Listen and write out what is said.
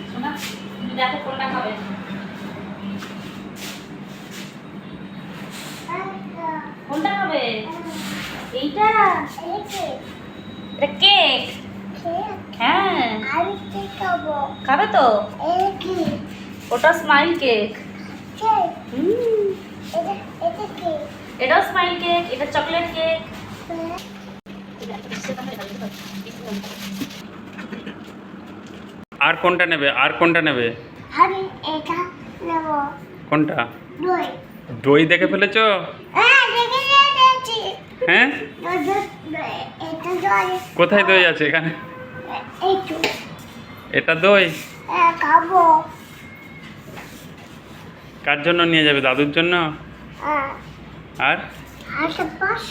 শোনা, তুমি দেখো কোনটা খাবে। কোনটা খাবে? এইটা? এটা কেক। হ্যাঁ, খাবে তো? ওটা স্মাইল কেক। এটাও স্মাইল কেক, এটা চকলেট কেক। আর কোনটা নেবে? আর কোনটা নেবে? আমি এটা নেব। কোনটা? দই। দই দেখে ফেলেছো? হ্যাঁ, দেখে নিয়েছি। হ্যাঁ, এটা দই। কোথায় দই আছে এখানে? এইটু। এটা দই হ্যাঁ, খাবো। কার জন্য নিয়ে যাবে? দাদুর জন্য? হ্যাঁ। আর আশেপাশ